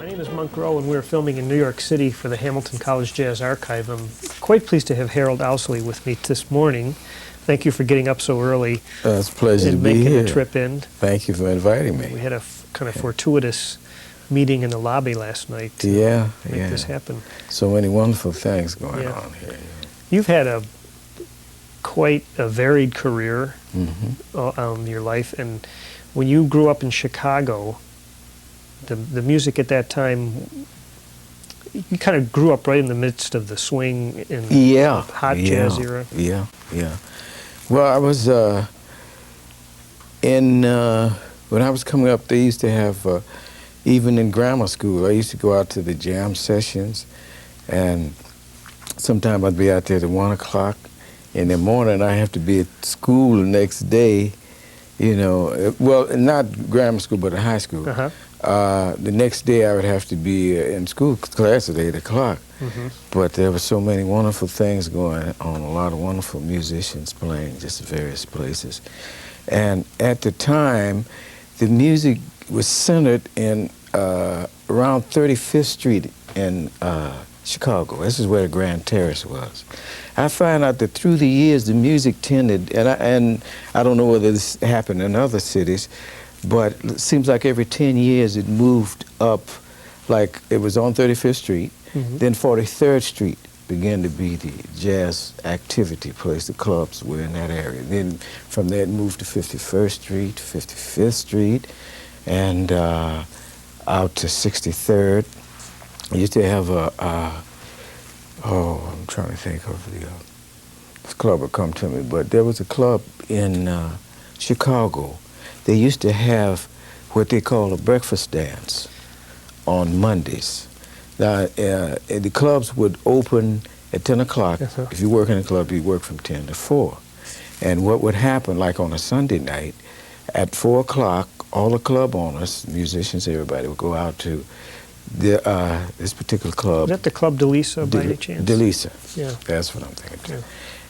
My name is Monk Rowe, and we're filming in New York City for the Hamilton College Jazz Archive. I'm quite pleased to have Harold Ousley with me this morning. Thank you for getting up so early. It's a pleasure to be making here. the trip in. Thank you for inviting me. We had a kind of fortuitous meeting in the lobby last night to make this happen. So many wonderful things going on here. You've had quite a varied career in your life, and when you grew up in Chicago, the music at that time, you kind of grew up right in the midst of the swing and hot jazz era. Yeah. Well, I was when I was coming up, they used to have, even in grammar school, I used to go out to the jam sessions, and sometimes I'd be out there at 1 o'clock in the morning. I have to be at school the next day, you know, well, not grammar school, but high school. The next day I would have to be in school class at 8 o'clock. But there were so many wonderful things going on, a lot of wonderful musicians playing just various places. And at the time, the music was centered in around 35th Street in Chicago. This is where the Grand Terrace was. I find out that through the years, the music tended, and I don't know whether this happened in other cities, but it seems like every 10 years it moved up, like it was on 35th Street, then 43rd Street began to be the jazz activity place. The clubs were in that area. Then from there it moved to 51st Street, 55th Street, and out to 63rd. I used to have I'm trying to think of this club would come to me, but there was a club in Chicago. They used to have what they call a breakfast dance on Mondays. Now, the clubs would open at 10 o'clock. If you work in a club, you work from 10 to 4. And what would happen, like on a Sunday night, at 4 o'clock, all the club owners, musicians, everybody would go out to this particular club. Was that the Club DeLisa by any chance? DeLisa. Yeah. That's what I'm thinking.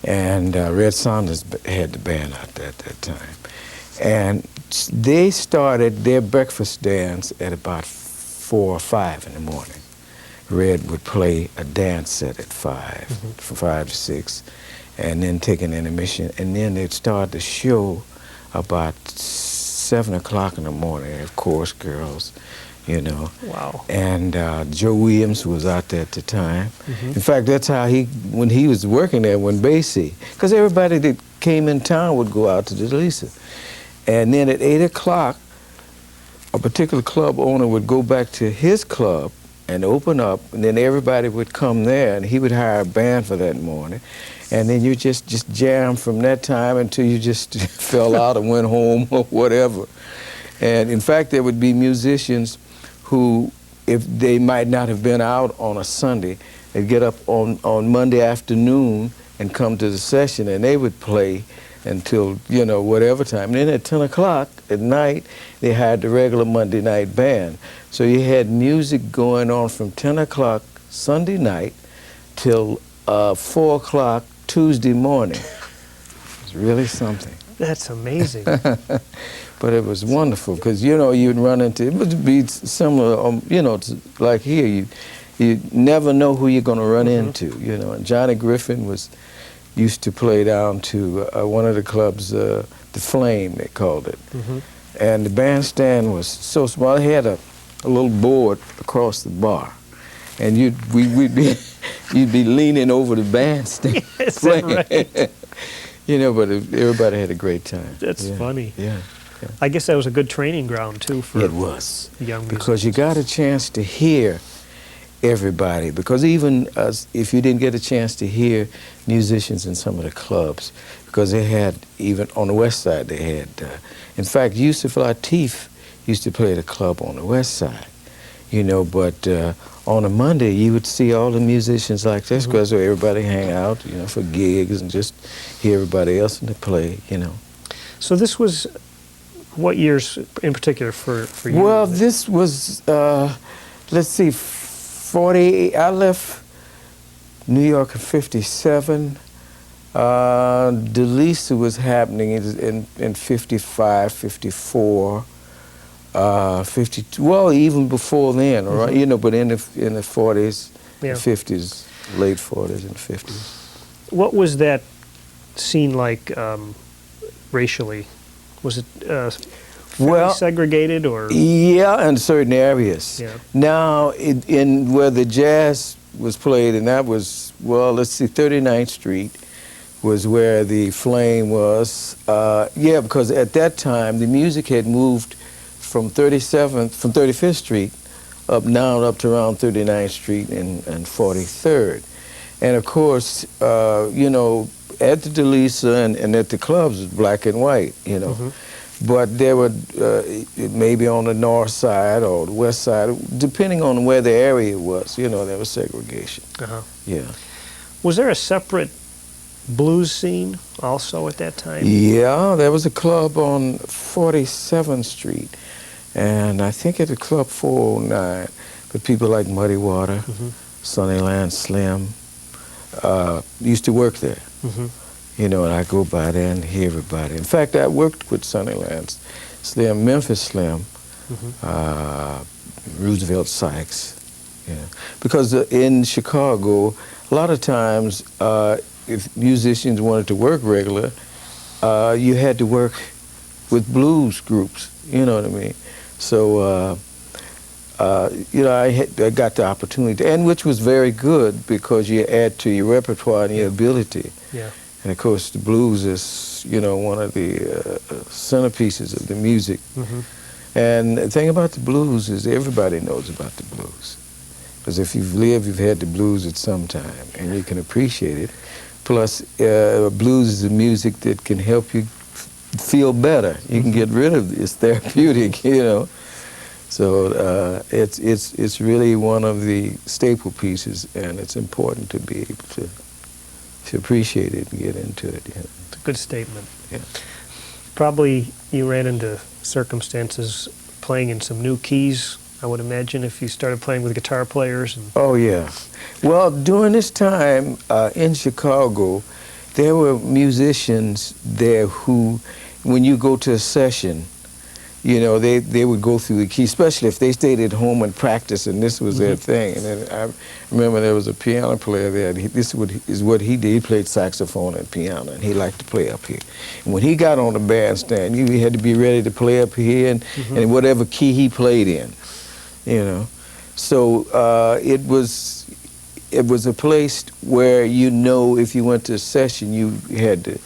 Yeah. And Red Saunders had the band out there at that time. And they started their breakfast dance at about 4 or 5 in the morning. Red would play a dance set at 5, from 5 to 6, and then take an intermission. And then they'd start the show about 7 o'clock in the morning, of course, girls, you know. Wow. And Joe Williams was out there at the time. In fact, that's how when he was working there, when Basie, because everybody that came in town would go out to the DeLisa. And then at 8 o'clock, a particular club owner would go back to his club and open up, and then everybody would come there, and he would hire a band for that morning. And then you just jam from that time until you just fell out and went home or whatever. And in fact, there would be musicians who, if they might not have been out on a Sunday, they'd get up on Monday afternoon and come to the session, and they would play until, you know, whatever time. And then at 10 o'clock at night, they had the regular Monday night band. So you had music going on from 10 o'clock Sunday night till 4 o'clock Tuesday morning. It was really something. That's amazing. But it was wonderful, because, you know, you'd run into, it would be similar, you know, to, like here, you never know who you're going to run into, you know. And Johnny Griffin used to play down to one of the clubs, the Flame, they called it. And the bandstand was so small. They had a little board across the bar, and you'd be leaning over the bandstand. Is that right? You know, but everybody had a great time. That's funny. Yeah. I guess that was a good training ground too for young musicians. Because you got a chance to hear everybody, because even if you didn't get a chance to hear musicians in some of the clubs, because they had, even on the west side, they had, in fact, Yusuf Lateef used to play at a club on the west side, you know, but on a Monday you would see all the musicians like this, because everybody hang out, you know, for gigs and just hear everybody else in the play, you know. So this was, what years in particular for you? Well, this was, let's see, 48, I left New York in 57. DeLisa was happening in 55, 54. 52. Well, even before then, right? You know, but in the 40s, Yeah. 50s, late 40s and 50s. What was that scene like racially? Was it fairly segregated or? Yeah, in certain areas. Yeah. Now, in where the jazz was played, and that was, well, let's see, 39th Street was where the Flame was. Yeah, because at that time, the music had moved from 35th Street up to around 39th Street and 43rd. And of course, you know, at the DeLisa and at the clubs, it was black and white, you know. But there were, maybe on the north side or the west side, depending on where the area was, you know, there was segregation. Yeah. Was there a separate blues scene also at that time? Yeah, there was a club on 47th Street, and I think it was Club 409, with people like Muddy Water, Sunnyland Slim, used to work there. You know, and I go by there and hear everybody. In fact, I worked with Sunnyland Slim, Memphis Slim, Roosevelt Sykes, you know. Because in Chicago, a lot of times, if musicians wanted to work regular, you had to work with blues groups, you know what I mean? So, you know, I got the opportunity, and which was very good because you add to your repertoire and your ability. Yeah. And of course, the blues is, you know, one of the centerpieces of the music. And the thing about the blues is everybody knows about the blues. Because if you've lived, you've had the blues at some time, and you can appreciate it. Plus, blues is the music that can help you feel better. You can get rid of it. It's therapeutic, you know. So it's really one of the staple pieces, and it's important to be able to appreciate it and get into it. You know. It's a good statement. Yeah. Probably you ran into circumstances playing in some new keys, I would imagine, if you started playing with guitar players. And oh, yeah. Well, during this time in Chicago, there were musicians there who, when you go to a session, you know, they would go through the key, especially if they stayed at home and practiced, and this was their thing. And then I remember there was a piano player there. This is what he did. He played saxophone and piano, and he liked to play up here. And when he got on the bandstand, you had to be ready to play up here and whatever key he played in, you know. So it was a place where, you know, if you went to a session, you had to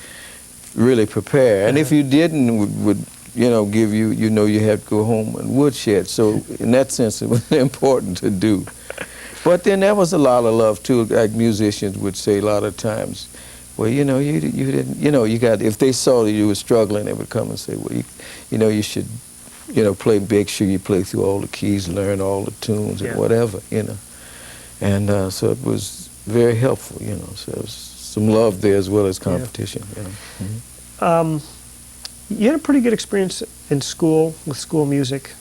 really prepare. And if you didn't, would you know, give you, you know, you had to go home and woodshed. So in that sense, it was important to do. But then there was a lot of love too. Like musicians would say a lot of times, well, you know, you didn't, you know, you got, if they saw that you were struggling, they would come and say, well, you know, you should, you know, make sure you play through all the keys, learn all the tunes and whatever, you know. And so it was very helpful, you know. So there was some love there as well as competition. You know. You had a pretty good experience in school, with school music,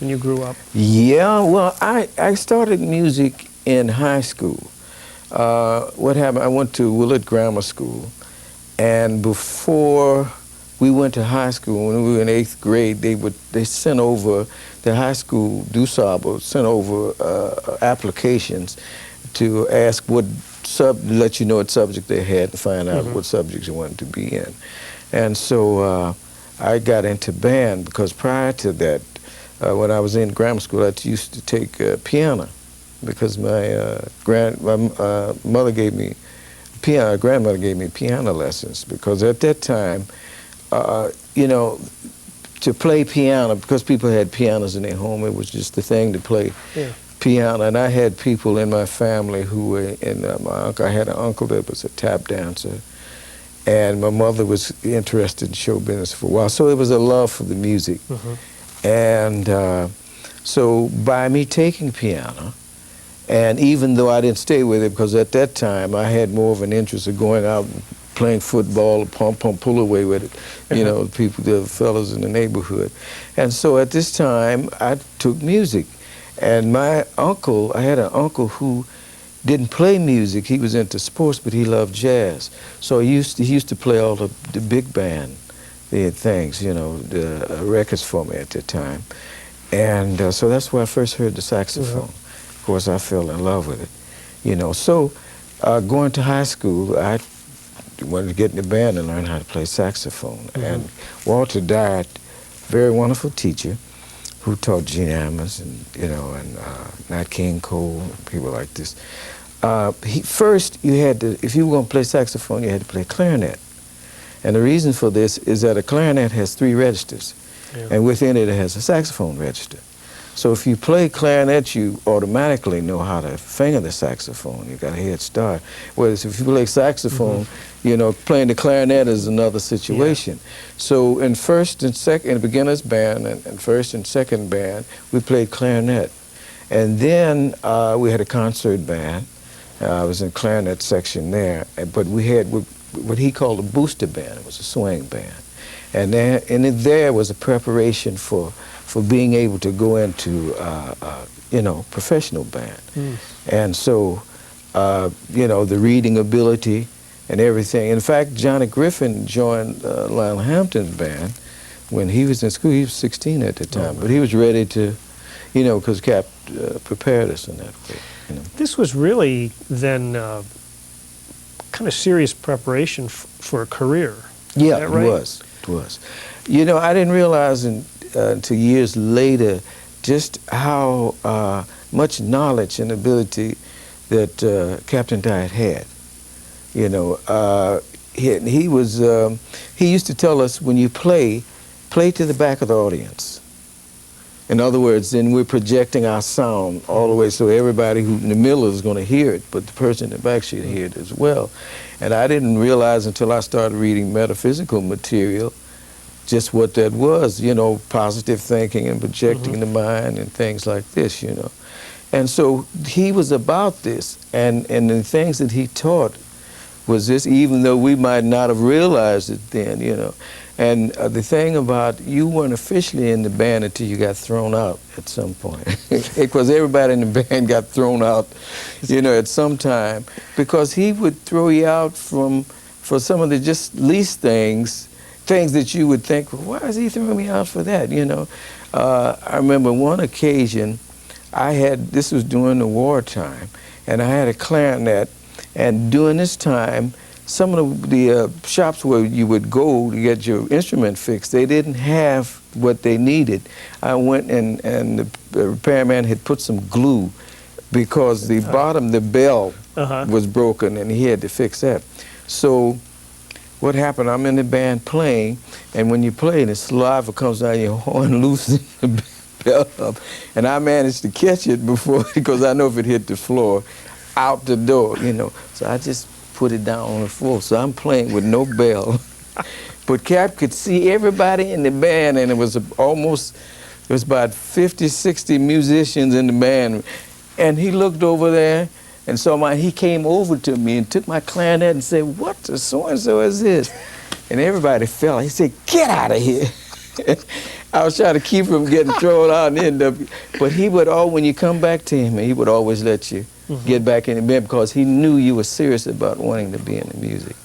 when you grew up. Yeah, well, I started music in high school. What happened, I went to Willard Grammar School, and before we went to high school, when we were in 8th grade, they sent over, the high school, DuSable, sent over applications to ask let you know what subject they had, to find out what subjects you wanted to be in. And so I got into band because prior to that, when I was in grammar school, I used to take piano because my grandmother gave me piano lessons, because at that time, you know, to play piano, because people had pianos in their home, it was just the thing to play piano. And I had people in my family who were, I had an uncle that was a tap dancer, and my mother was interested in show business for a while, so it was a love for the music. And so by me taking piano, and even though I didn't stay with it, because at that time I had more of an interest of going out and playing football, pull away with it, you know, the fellas in the neighborhood. And so at this time I took music. And my uncle, I had an uncle who didn't play music. He was into sports, but he loved jazz. So he used to play all the big band things, you know, the records for me at the time. And so that's where I first heard the saxophone. Of course, I fell in love with it, you know. So going to high school, I wanted to get in the band and learn how to play saxophone. And Walter Dart, very wonderful teacher, who taught Gene Ammons and, you know, and Nat King Cole, and people like this. First, you had to, if you were going to play saxophone, you had to play clarinet. And the reason for this is that a clarinet has 3 registers, and within it has a saxophone register. So if you play clarinet, you automatically know how to finger the saxophone. You got a head start. Whereas if you play saxophone, you know, playing the clarinet is another situation. So in first and second, in the beginner's band and first and second band, we played clarinet. And then we had a concert band. I was in clarinet section there, but we had what he called a booster band. It was a swing band. And there was a preparation for being able to go into, you know, professional band. And so, you know, the reading ability and everything. In fact, Johnny Griffin joined Lionel Hampton's band when he was in school. He was 16 at the time, but he was ready to, you know, because Cap prepared us in that way. You know. This was really then kind of serious preparation for a career. Yeah, Is that right? It was. You know, I didn't realize until years later just how much knowledge and ability that Captain Diet had. You know, he was, he used to tell us, when you play to the back of the audience. In other words, then we're projecting our sound all the way so everybody who in the middle is going to hear it, but the person in the back should hear it as well. And I didn't realize until I started reading metaphysical material just what that was, you know, positive thinking and projecting the mind and things like this, you know. And so he was about this, and the things that he taught was this, even though we might not have realized it then, you know. And the thing about, you weren't officially in the band until you got thrown out at some point. Because everybody in the band got thrown out, you know, at some time. Because he would throw you out for some of the just least things that you would think, well, why is he throwing me out for that, you know? I remember one occasion, this was during the wartime, and I had a clarinet, and during this time, some of the shops where you would go to get your instrument fixed, they didn't have what they needed. I went and the repairman had put some glue because the bottom, the bell was broken, and he had to fix that. So what happened, I'm in the band playing, and when you play, the saliva comes down your horn, loosens the bell up, and I managed to catch it before, because I know if it hit the floor, out the door, you know. So I just put it down on the floor. So I'm playing with no bell. But Cap could see everybody in the band, and it was about 50, 60 musicians in the band. And he looked over there, and he came over to me and took my clarinet and said, "What the so-and-so is this?" And everybody fell. He said, "Get out of here." I was trying to keep him getting thrown out and end up, but he would when you come back to him, he would always let you get back in the band because he knew you were serious about wanting to be in the music.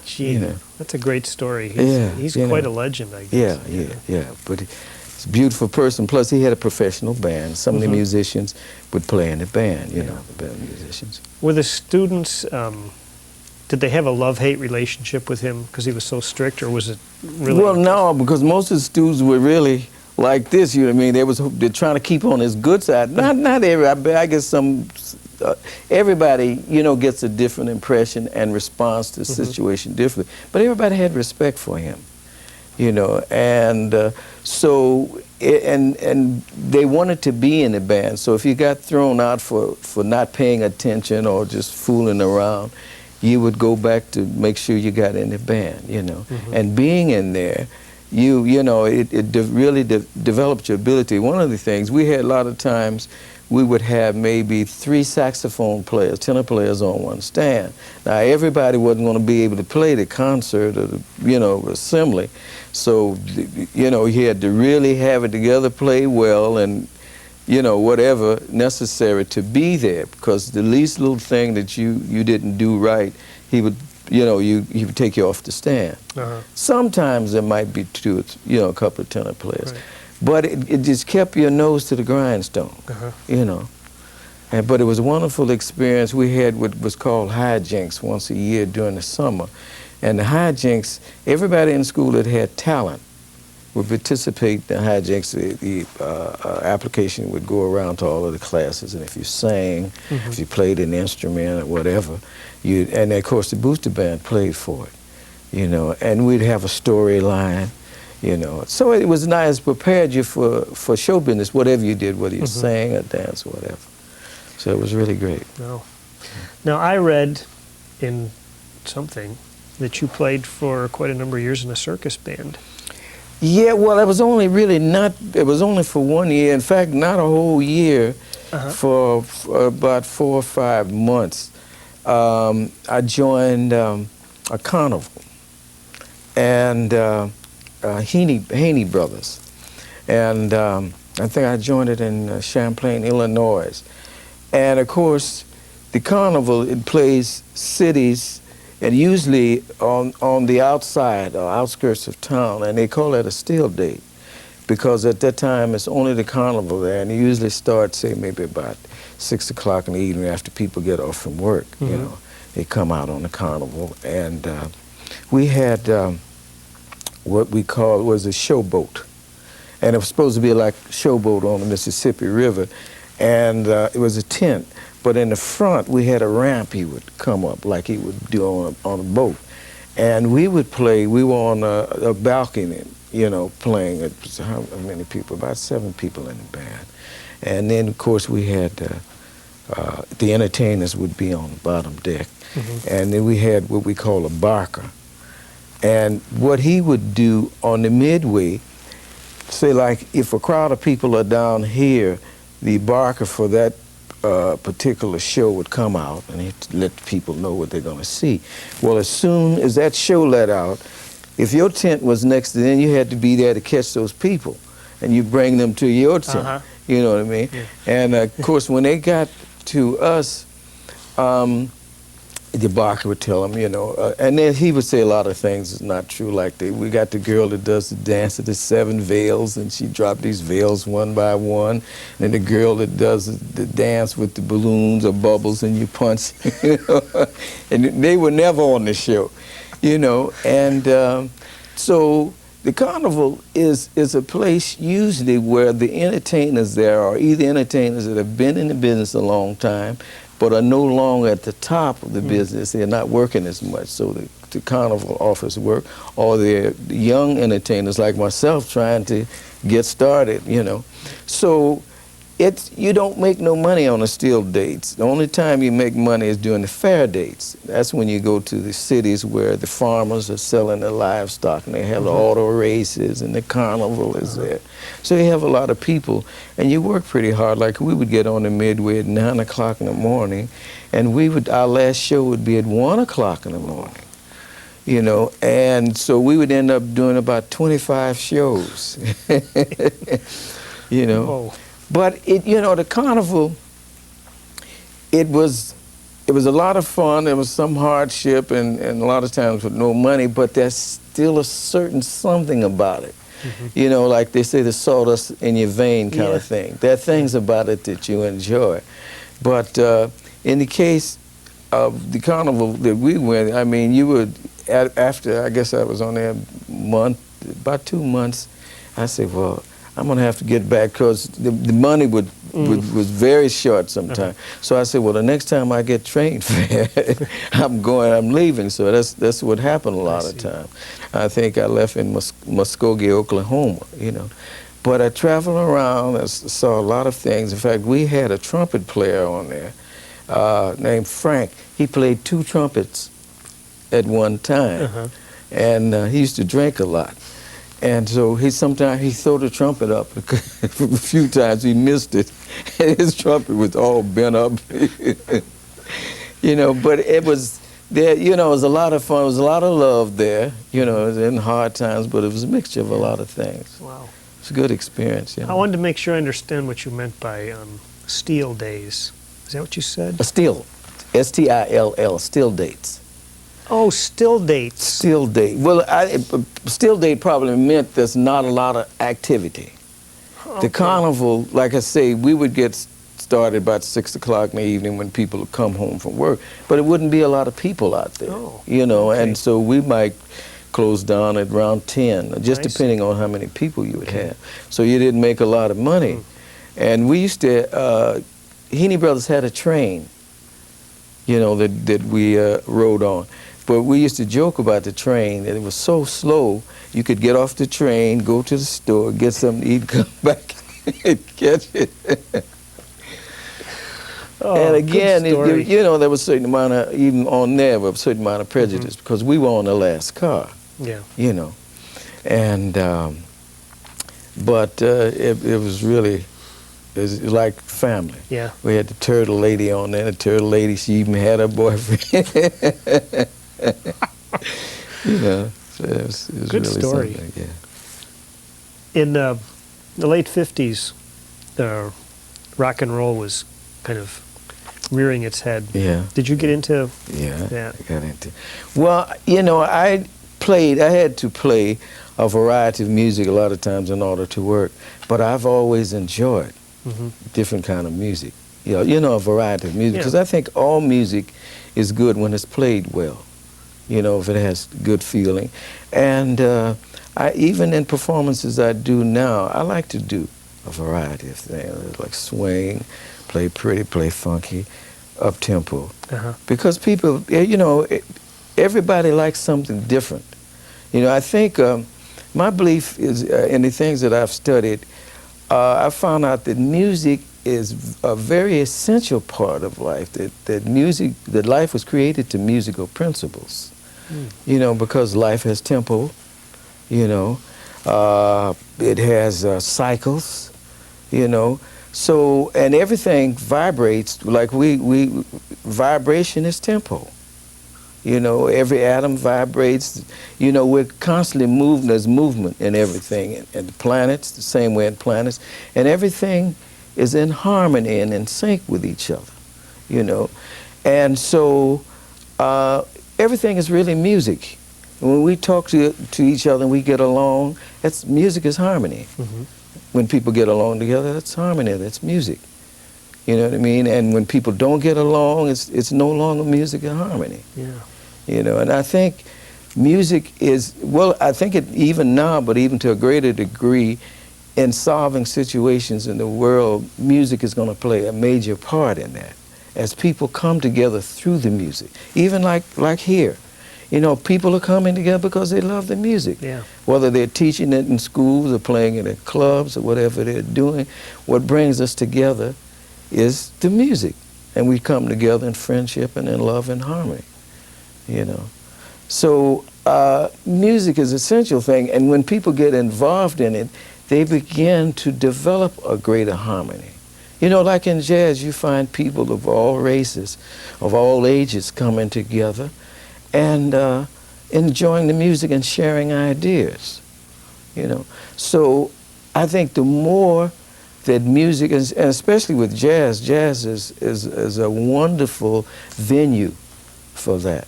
Gee, you know. That's a great story. He's you quite know. a legend, I guess. Yeah. But he's a beautiful person. Plus, he had a professional band. Some of the musicians would play in the band, you know, the band musicians. Were the students, did they have a love-hate relationship with him because he was so strict, or was it really? Well, no, because most of the students were really like this, you know what I mean? They're trying to keep on his good side. Not everybody, I guess everybody, you know, gets a different impression and responds to the situation differently. But everybody had respect for him, you know, and and they wanted to be in the band. So if you got thrown out for not paying attention or just fooling around, you would go back to make sure you got in the band, you know. And being in there, you know, it really developed your ability. One of the things, we had a lot of times, we would have maybe 3 saxophone players, tenor players on one stand. Now, everybody wasn't going to be able to play the concert or the, you know, assembly. So, you know, you had to really have it together, play well, and, you know, whatever necessary to be there, because the least little thing that you didn't do right, he would, you know, he would take you off the stand. Sometimes there might be 2, you know, a couple of tenor players. Right. but it just kept your nose to the grindstone, you know. But it was a wonderful experience. We had what was called hijinks once a year during the summer. And the hijinks, everybody in school that had talent would participate in the hijinks. The application would go around to all of the classes, and if you sang, if you played an instrument or whatever, and of course the booster band played for it, you know, and we'd have a storyline, you know. So it was nice, prepared you for show business, whatever you did, whether you sang or danced or whatever. So it was really great. No. Now, I read in something that you played for quite a number of years in a circus band. Yeah, well, it was only really not, it was only for 1 year. In fact, not a whole year, for about 4 or 5 months. I joined a carnival, and Haney Brothers. And I think I joined it in Champlain, Illinois. And of course, the carnival, it plays cities, and usually on the outside or outskirts of town, and they call that a still date, because at that time it's only the carnival there, and it usually starts, say, maybe about 6 o'clock in the evening after people get off from work. You know, they come out on the carnival, and we had what we called was a showboat, and it was supposed to be like a showboat on the Mississippi River. And it was a tent, but in the front we had a ramp he would come up like he would do on a boat. And we would play, we were on a balcony, you know, playing. How many people? About 7 people in the band. And then, of course, we had, the entertainers would be on the bottom deck. And then we had what we call a barker. And what he would do on the midway, say like if a crowd of people are down here, the barker for that particular show would come out, and he'd let people know what they're going to see. Well, as soon as that show let out, if your tent was next to them, you had to be there to catch those people, and you bring them to your tent. You know what I mean? Yeah. And of course, when they got to us, the barker would tell them, you know, and then he would say a lot of things that's not true, like we got the girl that does the dance of the 7 veils, and she dropped these veils one by one, and the girl that does the dance with the balloons or bubbles and you punch, you know, and they were never on the show, you know, and so the carnival is a place usually where the entertainers there are either entertainers that have been in the business a long time, but are no longer at the top of the business. They're not working as much, so the carnival offers work, or they're young entertainers like myself trying to get started, you know. So you don't make no money on the still dates. The only time you make money is during the fair dates. That's when you go to the cities where the farmers are selling their livestock, and they have the auto races, and the carnival is there. So you have a lot of people, and you work pretty hard. Like we would get on the midway at 9 o'clock in the morning, and our last show would be at 1 o'clock in the morning, you know, and so we would end up doing about 25 shows, you know. Whoa. But you know, the carnival, it was a lot of fun. There was some hardship and a lot of times with no money, but there's still a certain something about it. You know, like they say, the sawdust in your vein kind of thing. There are things about it that you enjoy. But in the case of the carnival that we went, I mean, you would, after, I guess I was on there about 2 months, I said, well, I'm going to have to get back, because the money was very short sometimes. So I said, well, the next time I get trained I'm leaving. So that's what happened a lot of time. I think I left in Muskogee, Oklahoma, you know. But I traveled around, I saw a lot of things. In fact, we had a trumpet player on there named Frank. He played 2 trumpets at one time. And he used to drink a lot. And so sometimes he'd throw the trumpet up. A few times he missed it, and his trumpet was all bent up. You know, but it was there, you know, it was a lot of fun. It was a lot of love there. You know, it was in hard times, but it was a mixture of a lot of things. Wow. It's a good experience, you know. I wanted to make sure I understand what you meant by steel days. Is that what you said? A still, S-T-I-L-L, still dates. Oh, still dates. Still date. Well, still date probably meant there's not a lot of activity. The carnival, like I say, we would get started about 6 o'clock in the evening when people would come home from work, but it wouldn't be a lot of people out there, you know, and so we might close down at around 10, just depending on how many people you would have. So you didn't make a lot of money. And we used to, Heaney Brothers had a train, you know, that we rode on. But we used to joke about the train, that it was so slow, you could get off the train, go to the store, get something to eat, come back and catch it. And again, you know, there was a certain amount of, even on there, was a certain amount of prejudice because we were on the last car, you know. And, but it was really, it was like family. Yeah. We had the turtle lady on there. The turtle lady, she even had her boyfriend. You know, so it was good really story. Something, In the late 50s, rock and roll was kind of rearing its head. Yeah. Did you get into that? I got into. Well, you know, I had to play a variety of music a lot of times in order to work, but I've always enjoyed different kind of music. You know, a variety of music, because I think all music is good when it's played well. You know, if it has good feeling. And even in performances I do now, I like to do a variety of things, like swing, play pretty, play funky, up-tempo. Because people, you know, everybody likes something different. You know, I think my belief is, in the things that I've studied, I found out that music is a very essential part of life, that life was created to musical principles. You know, because life has tempo, you know, it has cycles, you know, so, and everything vibrates, like vibration is tempo. You know, every atom vibrates, you know, we're constantly moving, there's movement in everything, and the planets, the same way in planets, and everything is in harmony and in sync with each other, you know, and so, everything is really music. When we talk to each other and we get along, music is harmony. When people get along together, that's harmony, that's music. You know what I mean? And when people don't get along, it's no longer music and harmony. You know, and I think music is, well, I think it even now, but even to a greater degree, in solving situations in the world, music is going to play a major part in that. As people come together through the music, even like here, you know, people are coming together because they love the music. Whether they're teaching it in schools or playing it at clubs or whatever they're doing, what brings us together is the music, and we come together in friendship and in love and harmony. You know, so music is an essential thing, and when people get involved in it, they begin to develop a greater harmony. You know, like in jazz, you find people of all races, of all ages coming together and enjoying the music and sharing ideas, you know. So I think the more that music, and especially with jazz is a wonderful venue for that,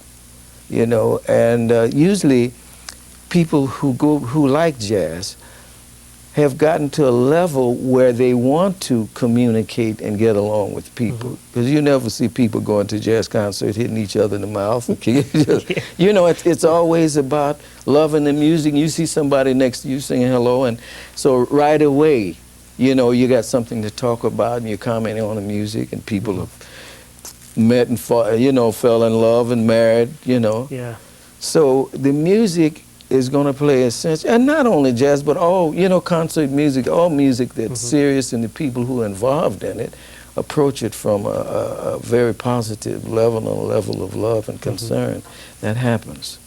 you know. And usually people who like jazz have gotten to a level where they want to communicate and get along with people. Because you never see people going to a jazz concert hitting each other in the mouth. You know, it's always about loving the music. You see somebody next to you singing hello, and so right away, you know, you got something to talk about, and you're commenting on the music, and people have met and fought, you know, fell in love and married, you know. So the music is going to play a sense, and not only jazz, but all, you know, concert music, all music that's serious, and the people who are involved in it approach it from a very positive level, and a level of love and concern. That happens,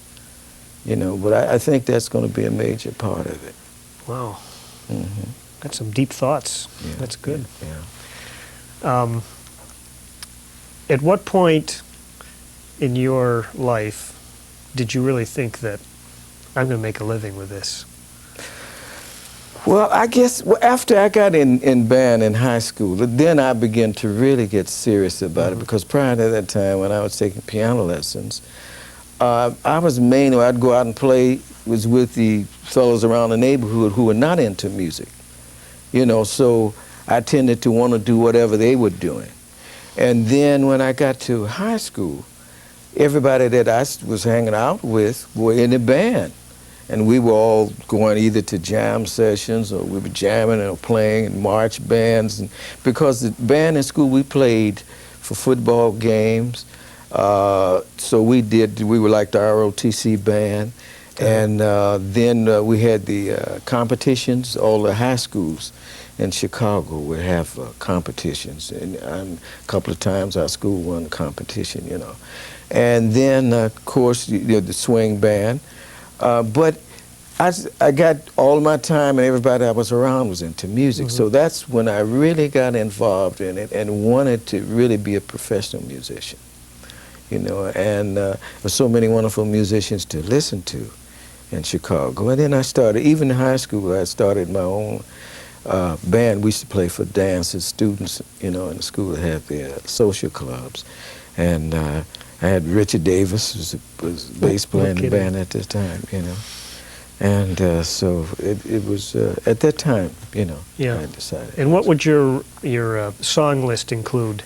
you know, but I think that's going to be a major part of it. Wow. That's some deep thoughts. That's good. At what point in your life did you really think that I'm going to make a living with this? Well, I guess after I got in band in high school, then I began to really get serious about it, because prior to that time, when I was taking piano lessons, I was mainly, I'd go out and play, was with the fellows around the neighborhood who were not into music. so I tended to want to do whatever they were doing. And then when I got to high school, everybody that I was hanging out with were in the band. And we were all going either to jam sessions, or we were jamming or playing in march bands. And because the band in school, we played for football games. So we were like the ROTC band. And then we had the competitions. All the high schools in Chicago would have competitions. And a couple of times our school won the competition, And then, of course, the swing band. But I got all my time, and everybody I was around was into music. So that's when I really got involved in it and wanted to really be a professional musician. And there's so many wonderful musicians to listen to in Chicago. And then I started, even in high school, I started my own band. We used to play for dances, students, in the school that had their social clubs. And I had Richard Davis, who was bass player in the band at this time, And so it was at that time, I decided. And what would your song list include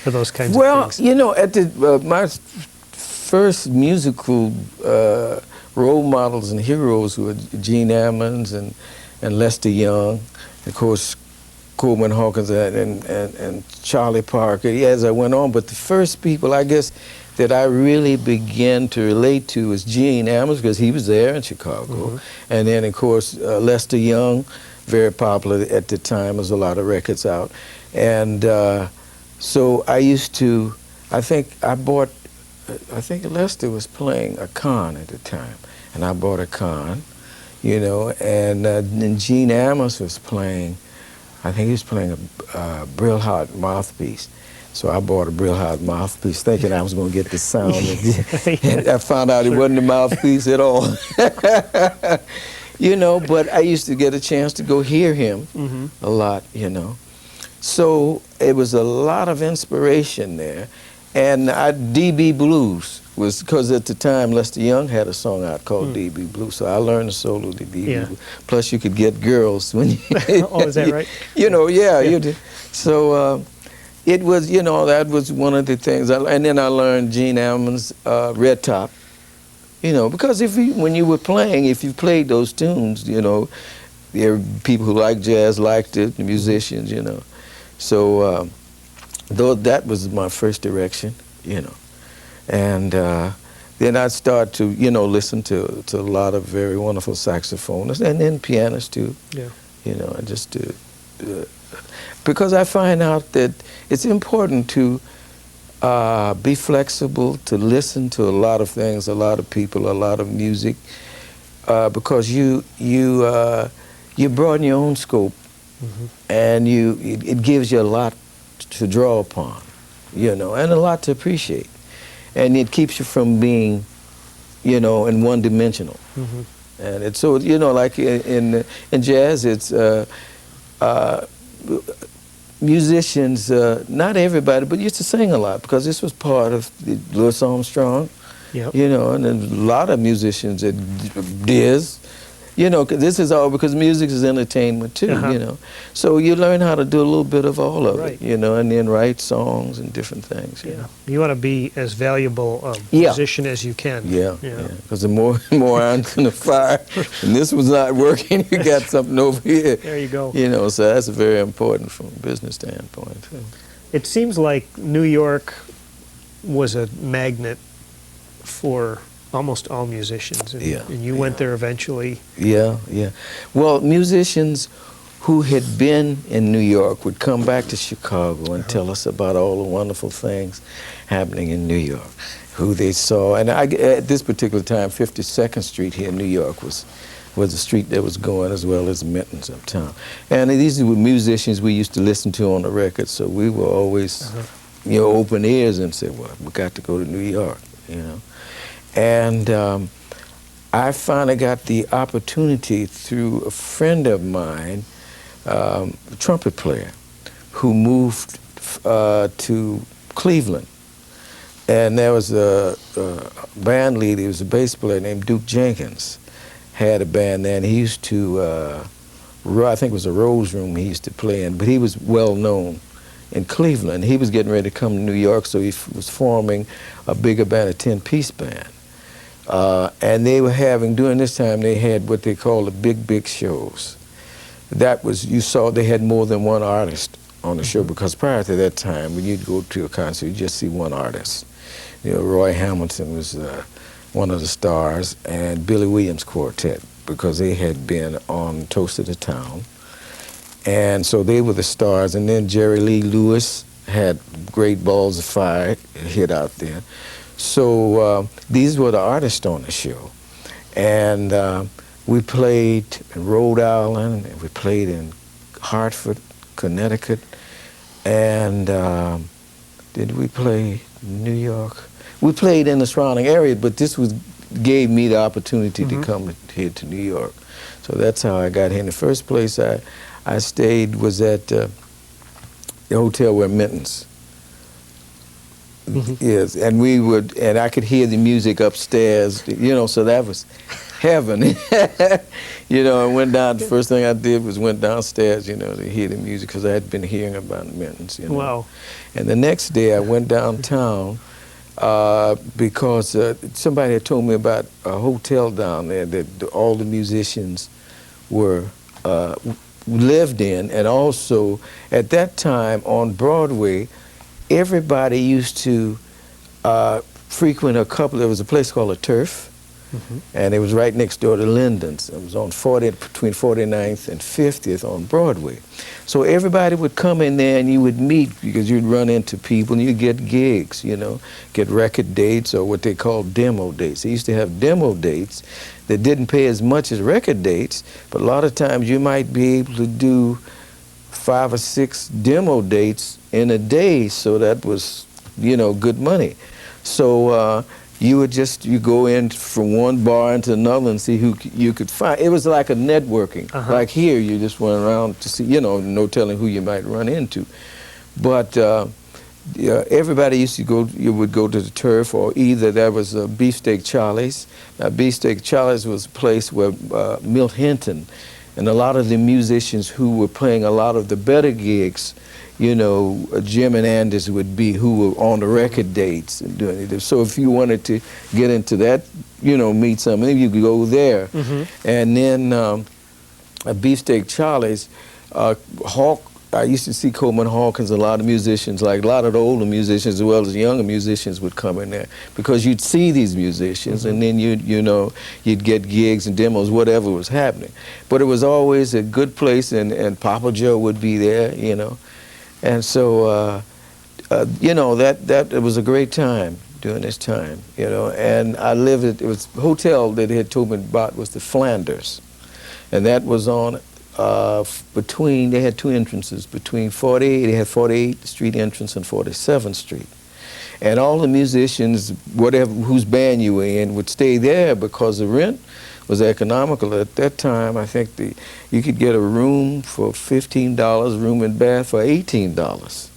for those kinds of things? Well, at my first musical role models and heroes were Gene Ammons and Lester Young, of course, Coleman Hawkins and Charlie Parker. As I went on, but the first people, I guess, that I really began to relate to was Gene Ammons, because he was there in Chicago. And then, of course, Lester Young, very popular at the time. There was a lot of records out. And so I used to, I think Lester was playing a con at the time. And I bought a con, and then Gene Ammons was playing, I think he was playing a Brillhart mouthpiece. So I bought a Brillhart mouthpiece thinking I was going to get the sound. And I found out it wasn't a mouthpiece at all. But I used to get a chance to go hear him a lot, So it was a lot of inspiration there. And DB Blues was, because at the time Lester Young had a song out called DB Blues, so I learned the solo of the DB Blues. Plus you could get girls when you... Oh, is that right? You did. So... it was, that was one of the things. And then I learned Gene Ammons' Red Top, because when you were playing, if you played those tunes, there were people who liked jazz, liked it, the musicians, So that was my first direction, And then I'd start to, listen to a lot of very wonderful saxophonists, and then pianists too. And just because I find out that it's important to be flexible, to listen to a lot of things, a lot of people, a lot of music, because you broaden your own scope, and it gives you a lot to draw upon, and a lot to appreciate, and it keeps you from being, in one-dimensional. And it's so, like in jazz, it's musicians, not everybody, but used to sing a lot, because this was part of Louis Armstrong, and a lot of musicians that Diz, 'cause this is all because music is entertainment too, So you learn how to do a little bit of all of it, and then write songs and different things. You want to be as valuable a musician as you can. Because the more irons in the fire, and this was not working, you got something over here. There you go. So that's very important from a business standpoint too. It seems like New York was a magnet for almost all musicians, and you went there eventually. Well, musicians who had been in New York would come back to Chicago and tell us about all the wonderful things happening in New York, who they saw. And at this particular time, 52nd Street here in New York was a street that was going, as well as Minton's uptown. And these were musicians we used to listen to on the record, so we were always, open ears and said, well, we got to go to New York, And I finally got the opportunity through a friend of mine, a trumpet player, who moved to Cleveland. And there was a band leader, he was a bass player named Duke Jenkins, had a band there, and he used to I think it was a Rowe's room he used to play in, but he was well known in Cleveland. He was getting ready to come to New York, so he was forming a bigger band, a 10-piece band. And they were having, during this time, they had what they call the big shows. That was, you saw they had more than one artist on the show, because prior to that time, when you'd go to a concert, you just see one artist. You know, Roy Hamilton was one of the stars, and Billy Williams Quartet, because they had been on Toast of the Town. And so they were the stars, and then Jerry Lee Lewis had Great Balls of Fire hit out there. So these were the artists on the show. And we played in Rhode Island, and we played in Hartford, Connecticut, and did we play New York? We played in the surrounding area, but this gave me the opportunity to come here to New York. So that's how I got here. In the first place I stayed was at the hotel where Minton's. Yes, and and I could hear the music upstairs, you know, so that was heaven. You know, I went down, the first thing I did was went downstairs, you know, to hear the music, because I had been hearing about Minton's, you know. Wow. And the next day I went downtown because somebody had told me about a hotel down there that all the musicians were lived in, and also at that time on Broadway, everybody used to frequent there was a place called a Turf, and it was right next door to Linden's. It was on between 49th and 50th on Broadway. So everybody would come in there and you would meet, because you'd run into people and you'd get gigs, you know, get record dates or what they call demo dates. They used to have demo dates that didn't pay as much as record dates, but a lot of times you might be able to do 5 or 6 demo dates in a day, so that was, you know, good money. So you go in from one bar into another and see who you could find. It was like a networking. Like here, you just went around to see, you know, no telling who you might run into. But everybody used to go, you would go to the Turf, or either there was Beefsteak Charlie's. Now, Beefsteak Charlie's was a place where Milt Hinton and a lot of the musicians who were playing a lot of the better gigs, you know, Jim and Anders would be, who were on the record dates and doing it. So if you wanted to get into that, you know, meet somebody, you could go there. And then Beefsteak Charlie's, I used to see Coleman Hawkins, a lot of musicians, like a lot of the older musicians as well as the younger musicians would come in there, because you'd see these musicians and then you'd get gigs and demos, whatever was happening. But it was always a good place, and Papa Joe would be there, you know. And so, you know, it was a great time during this time, you know. And I lived it was a hotel that they had told me about was the Flanders, and that was on they had 2 entrances between they had 48th Street entrance and 47th Street. And all the musicians, whose band you were in, would stay there because the rent was economical. At that time, I think you could get a room for $15, room and bath for $18.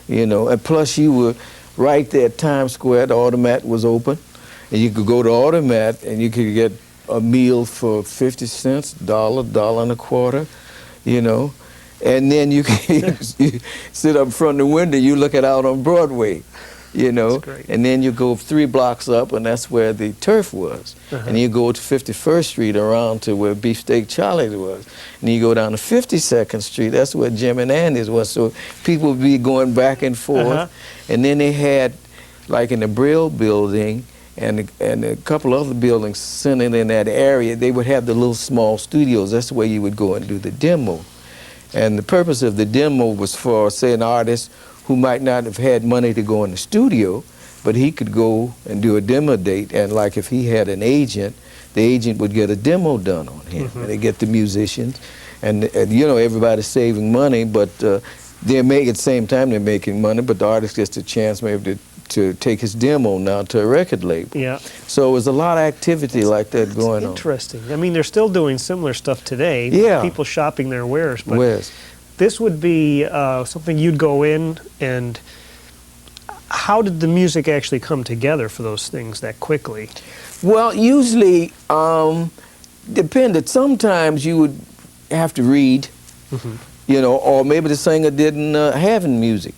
You know, and plus you were right there at Times Square, the Automat was open, and you could go to Automat and you could get a meal for 50 cents, $1, $1.25, you know. And then you sit up front of the window, you look out on Broadway, you know. And then you go 3 blocks up, and that's where the Turf was. And you go to 51st Street around to where Beefsteak Charlie's was. And you go down to 52nd Street, that's where Jim and Andy's was. So people would be going back and forth. And then they had, like in the Brill building, and a couple other buildings centered in that area, they would have the little small studios. That's where you would go and do the demo. And the purpose of the demo was for, say, an artist who might not have had money to go in the studio, but he could go and do a demo date. And like if he had an agent, the agent would get a demo done on him. And they get the musicians. And you know, everybody's saving money, but they're making, at the same time they're making money, but the artist gets a chance maybe to take his demo now to a record label. Yeah. So there's a lot of activity like that going on. Interesting. I mean, they're still doing similar stuff today. Yeah. People shopping their wares. But this would be something you'd go in, and how did the music actually come together for those things that quickly? Well, usually depended. Sometimes you would have to read, you know, or maybe the singer didn't have any music.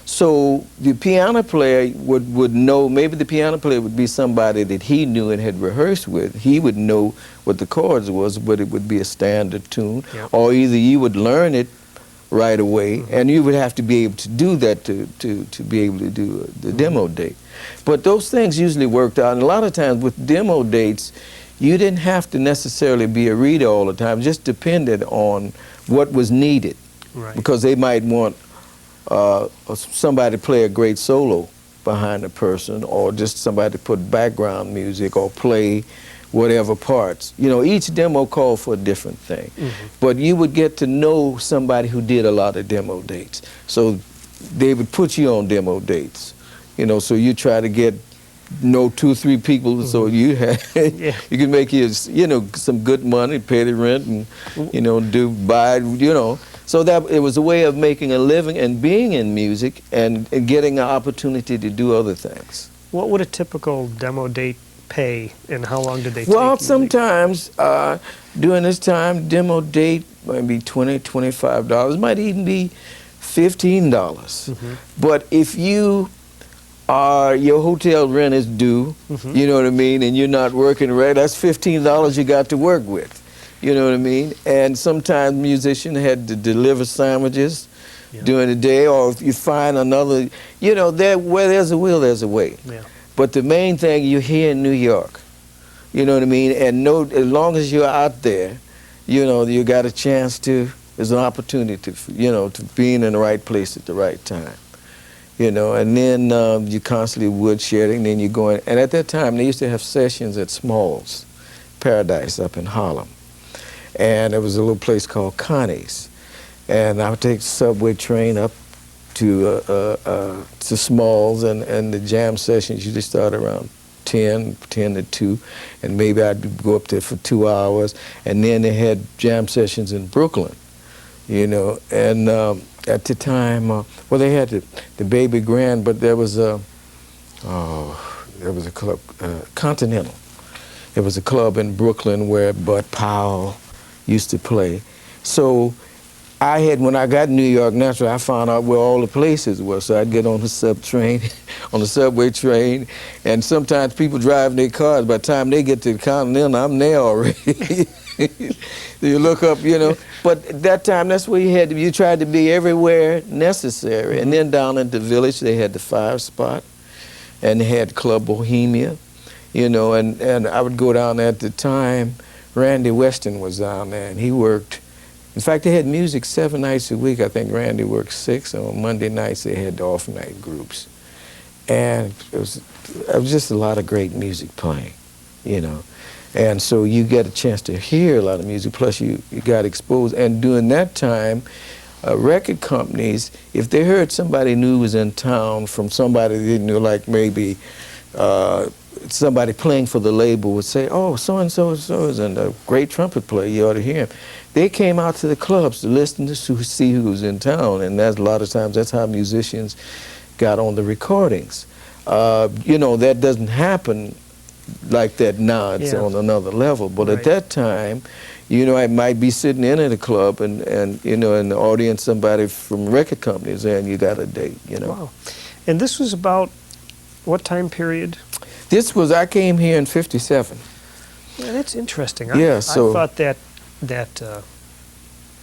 So the piano player would know, maybe the piano player would be somebody that he knew and had rehearsed with. He would know what the chords was, but it would be a standard tune. Yep. Or either you would learn it right away, and you would have to be able to do that to be able to do the demo date. But those things usually worked out, and a lot of times with demo dates, you didn't have to necessarily be a reader all the time, just depended on what was needed. Right. Because they might want somebody to play a great solo behind a person, or just somebody to put background music or play whatever parts. You know, each demo called for a different thing. But you would get to know somebody who did a lot of demo dates. So they would put you on demo dates. You know, so you try to get know 2 or 3 people, so you you can make you know, some good money, pay the rent, and you know, buy, you know. So that it was a way of making a living and being in music and getting an opportunity to do other things. What would a typical demo date pay, and how long did they take? Well, sometimes during this time, demo date might be $20, $25, might even be $15. But if you your hotel rent is due, you know what I mean, and you're not working right, that's $15 you got to work with. You know what I mean? And sometimes musicians had to deliver sandwiches during the day, or if you find another, you know, where there's a will, there's a way. But the main thing, you're here in New York. You know what I mean? And as long as you're out there, you know, you got a chance to, there's an opportunity to, you know, to being in the right place at the right time. You know, and then you constantly woodshedding, then you're going, and at that time, they used to have sessions at Smalls Paradise up in Harlem. And there was a little place called Connie's. And I would take the subway train up to Smalls, and the jam sessions usually start around 10 to 2, and maybe I'd go up there for 2 hours. And then they had jam sessions in Brooklyn, you know. And at the time, well, they had the Baby Grand, but there was a club, Continental. It was a club in Brooklyn where Bud Powell used to play. So when I got in New York, naturally, I found out where all the places were. So I'd get on the subway train, and sometimes people driving their cars. By the time they get to the Continental, I'm there already. You look up, you know. But at that time, that's where you tried to be everywhere necessary. And then down at the Village, they had the 5 Spot, and they had Club Bohemia, you know. And I would go down there at the time. Randy Weston was down there, and he worked. In fact, they had music 7 nights a week. I think Randy worked 6, and on Monday nights they had the off-night groups. And it was just a lot of great music playing, you know. And so you get a chance to hear a lot of music, plus you got exposed. And during that time, record companies, if they heard somebody new was in town from somebody they didn't know, like maybe somebody playing for the label would say, oh, so-and-so is a great trumpet player, you ought to hear him. They came out to the clubs to listen to see who was in town, and that's a lot of times that's how musicians got on the recordings. You know, that doesn't happen like that now. It's on another level. But at that time, you know, I might be sitting in at a club, and you know, in the audience, somebody from record companies there, and you got a date, you know. Wow. And this was about what time period? I came here in '57. Yeah, that's interesting. Yeah, I thought that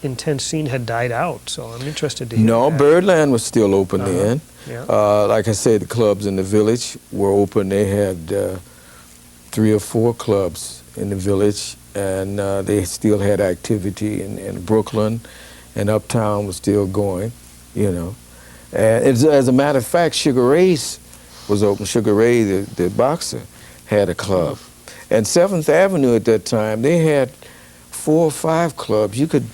intense scene had died out, so I'm interested to hear No, that. Birdland was still open then. Yeah. Like I said, the clubs in the Village were open. They had 3 or 4 clubs in the Village, and they still had activity in Brooklyn, and Uptown was still going, you know. And as a matter of fact, Sugar Ray's was open. Sugar Ray, the boxer, had a club. And 7th Avenue at that time, they had 4 or 5 clubs. You could,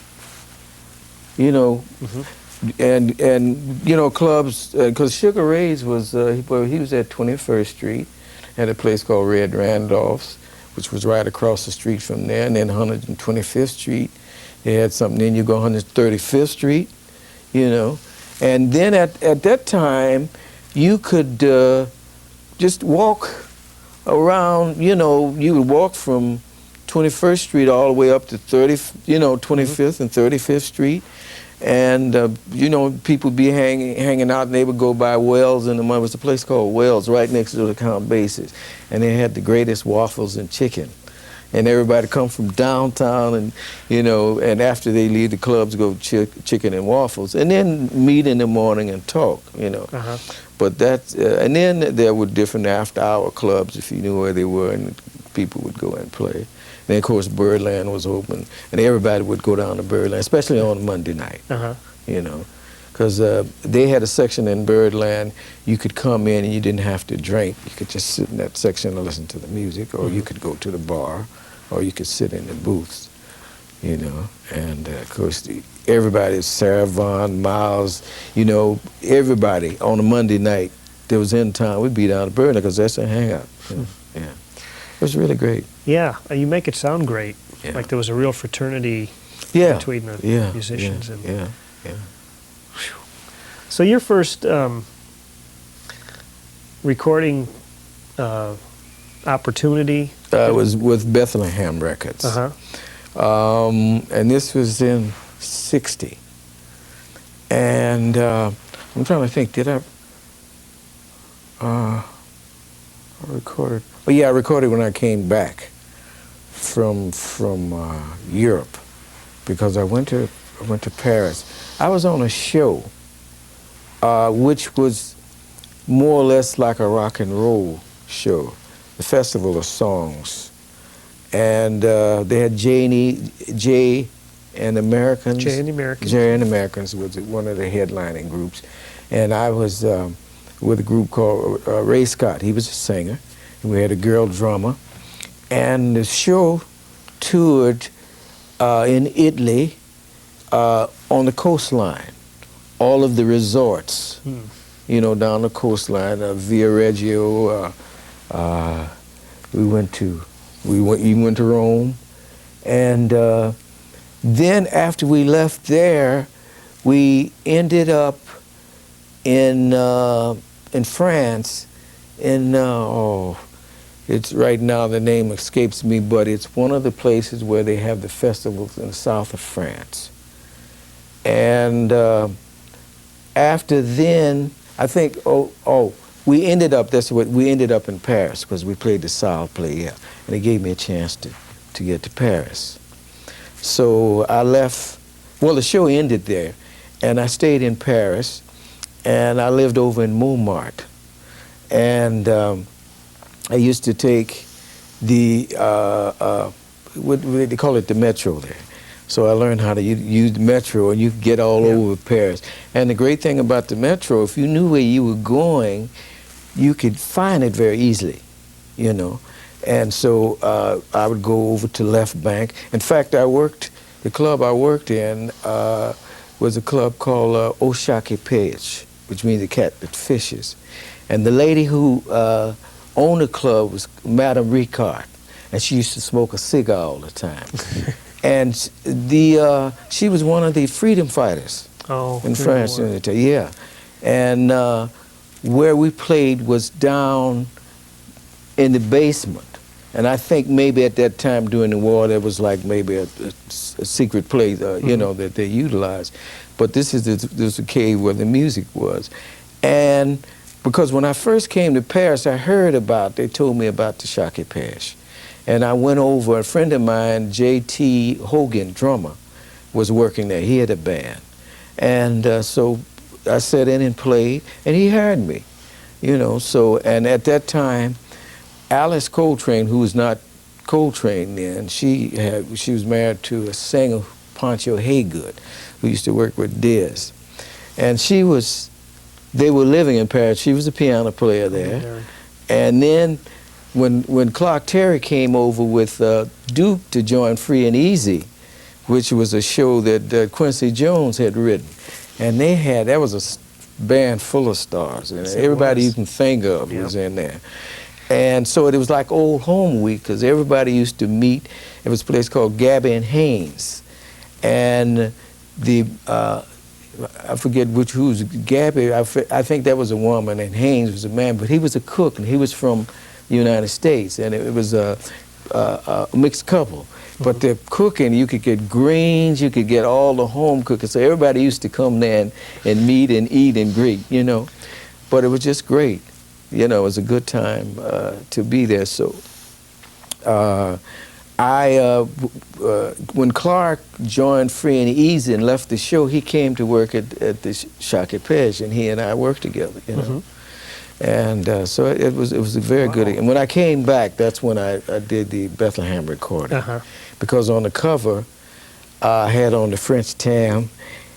you know, and you know, clubs, because Sugar Ray's was, he was at 21st Street, had a place called Red Randolph's, which was right across the street from there, and then 125th Street, they had something. Then you go 135th Street, you know. And then at that time, you could just walk around, you know, you would walk from 21st Street all the way up to 25th and 35th Street. And, people be hanging out, and they would go by Wells, and there was a place called Wells right next to the Count Bases. And they had the greatest waffles and chicken. And everybody come from downtown, and, and after they leave the clubs, go chicken and waffles. And then meet in the morning and talk, But that's, and then there were different after-hour clubs, if you knew where they were, and people would go and play. Then, of course, Birdland was open, and everybody would go down to Birdland, especially on Monday night, because they had a section in Birdland. You could come in and you didn't have to drink. You could just sit in that section and listen to the music, or you could go to the bar, or you could sit in the booths, And, of course, everybody, Sarah Vaughan, Miles, everybody on a Monday night that was in town, we'd be down to Birdland because that's a hangout. Yeah. It was really great. Yeah, you make it sound great. Yeah. Like there was a real fraternity between the musicians. Yeah. So your first recording opportunity? Was with Bethlehem Records. And this was in '60. And I'm trying to think, did I recorded? Oh yeah, I recorded when I came back from Europe, because I went to Paris. I was on a show which was more or less like a rock and roll show, the Festival of Songs, and they had Jay and the Americans. Jay and the Americans. Jay and the Americans was one of the headlining groups, and I was with a group called Ray Scott. He was a singer. And we had a girl drummer, and the show toured in Italy on the coastline, all of the resorts, down the coastline, Via Reggio. We even went to Rome, and then after we left there, we ended up in France. It's right now, the name escapes me, but it's one of the places where they have the festivals in the south of France. And after then, I think, we ended up in Paris, because we played the Salle play, and it gave me a chance to get to Paris. So I left, the show ended there, and I stayed in Paris, and I lived over in Montmartre. And I used to take the, what they call it, the metro there. So I learned how to use the metro, and you could get all over Paris. And the great thing about the metro, if you knew where you were going, you could find it very easily, And so I would go over to Left Bank. In fact, the club I worked in was a club called Au Chat qui Pêche, which means the cat that fishes. And the lady who owned the club was Madame Ricard, and she used to smoke a cigar all the time. And she was one of the freedom fighters in France. Yeah. And where we played was down in the basement. And I think maybe at that time during the war, there was like maybe a secret place, that they utilized. But this is a cave where the music was. And because when I first came to Paris, they told me about the Chat qui Pêche. And I went over, a friend of mine, J.T. Hogan, drummer, was working there. He had a band. And so I sat in and played, and he hired me, and at that time, Alice Coltrane, who was not Coltrane then, she was married to a singer, Pancho Haygood, who used to work with Diz. And they were living in Paris. She was a piano player there. And then when Clark Terry came over with Duke to join Free and Easy, which was a show that Quincy Jones had written, and that was a band full of stars, and everybody you can think of was in there. And so it was like old home week, because everybody used to meet. It was a place called Gabby and Haynes, and I forget who's Gabby. I think that was a woman, and Haynes was a man, but he was a cook, and he was from the United States, and it was mixed couple. But the cooking, you could get greens, you could get all the home cooking. So everybody used to come there and meet and eat and greet, you know. But it was just great. You know, it was a good time to be there. So when Clark joined Free and Easy and left the show, he came to work at the Shakopej, and he and I worked together, you know. And so it was a very good. And when I came back, that's when I did the Bethlehem recording, because on the cover I had on the French tam,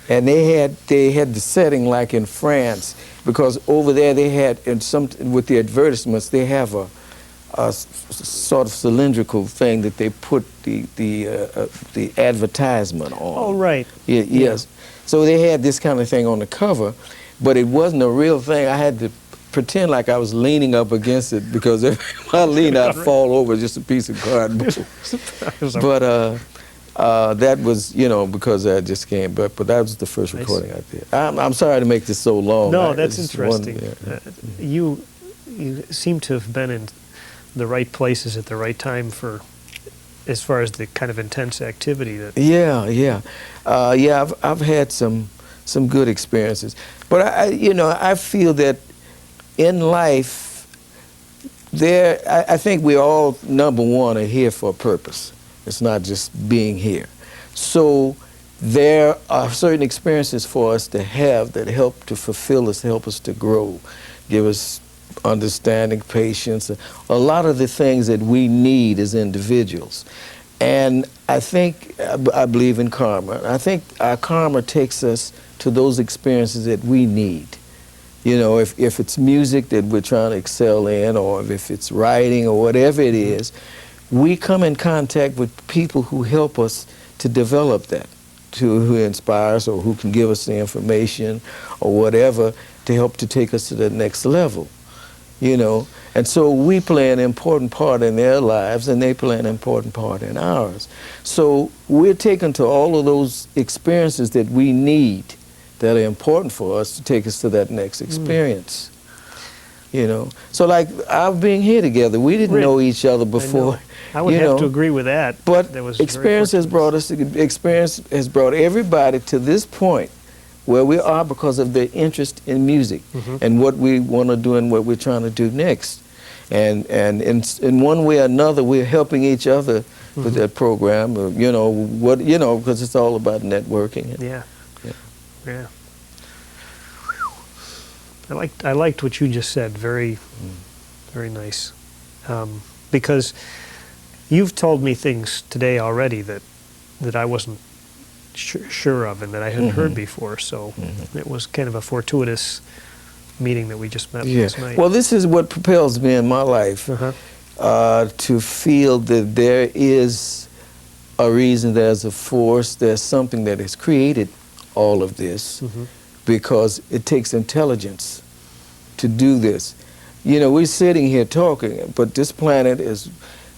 and they had the setting like in France, because over there they had with the advertisements they have a sort of cylindrical thing that they put the advertisement on. Oh, right. Yeah, yes. So they had this kind of thing on the cover, but it wasn't a real thing. I had to pretend like I was leaning up against it, because if I lean, I'd fall over just a piece of cardboard. But that was, you know, because I just came. But that was the first recording I did. I'm sorry to make this so long. No, that's interesting. You seem to have been in the right places at the right time for, as far as the kind of intense activity that. Yeah. I've had some good experiences, but I feel that in life, I think we all, number one, are here for a purpose. It's not just being here. So there are certain experiences for us to have that help to fulfill us, help us to grow, give us understanding, patience, a lot of the things that we need as individuals. And I believe in karma. I think our karma takes us to those experiences that we need. You know, if it's music that we're trying to excel in, or if it's writing or whatever it is, we come in contact with people who help us to develop that, who inspire us, or who can give us the information or whatever to help to take us to the next level, you know. And so we play an important part in their lives, and they play an important part in ours. So we're taken to all of those experiences that we need, that are important for us to take us to that next experience. You know, so like our being here together, we didn't know each other before. I would have to agree with that. But experience has brought us. Experience has brought everybody to this point where we are because of their interest in music and what we want to do and what we're trying to do next. And in one way or another, we're helping each other with that program. Because it's all about networking. Yeah. I liked what you just said. Very nice. Because you've told me things today already that I wasn't sure of and that I hadn't heard before. So it was kind of a fortuitous meeting that we just met last night. Well, this is what propels me in my life, to feel that there is a reason, there's a force, there's something that has created all of this, because it takes intelligence to do this. You know, we're sitting here talking, but this planet is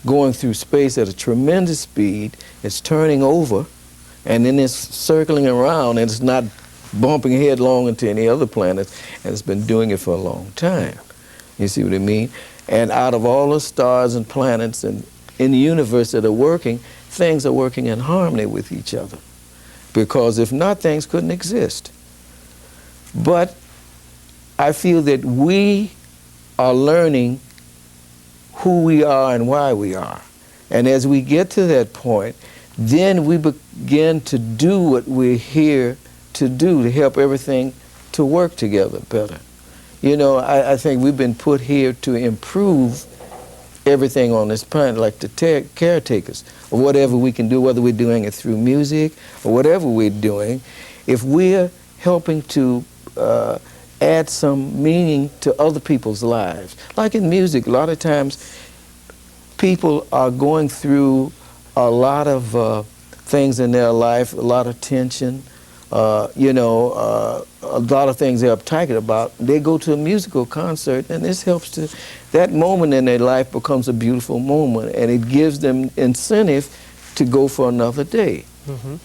going through space at a tremendous speed. It's turning over, and then it's circling around, and it's not bumping headlong into any other planet, and it's been doing it for a long time. You see what I mean? And out of all the stars and planets and in the universe that are working, things are working in harmony with each other. Because if not, things couldn't exist. But I feel that we are learning who we are and why we are. And as we get to that point, then we begin to do what we're here to do, to help everything to work together better. You know, I think we've been put here to improve everything on this planet, like the caretakers of whatever we can do, whether we're doing it through music or whatever we're doing. If we're helping to add some meaning to other people's lives, like in music, a lot of times people are going through a lot of things in their life, a lot of tension, a lot of things they're uptight about. They go to a musical concert, and this helps to, that moment in their life becomes a beautiful moment, and it gives them incentive to go for another day.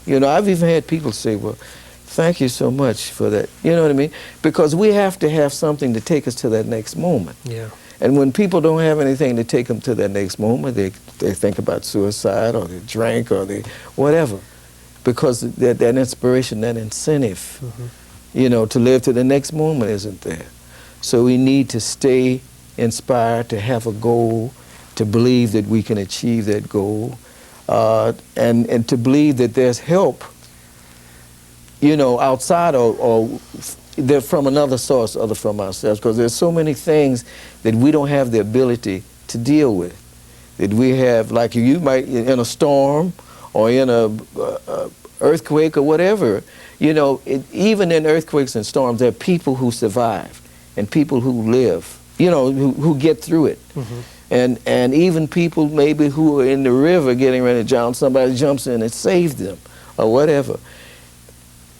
You know, I've even had people say, well, thank you so much for that. You know what I mean? Because we have to have something to take us to that next moment. Yeah. And when people don't have anything to take them to that next moment, they think about suicide, or they drink, or they whatever, because that inspiration, that incentive, to live to the next moment isn't there. So we need to stay inspired, to have a goal, to believe that we can achieve that goal, and to believe that there's help, outside or they're from another source other from ourselves, because there's so many things that we don't have the ability to deal with, that we have, like you might, in a storm or in a earthquake or whatever, even in earthquakes and storms, there are people who survive and people who live, who get through it. And even people maybe who are in the river getting ready to drown, somebody jumps in and saves them or whatever.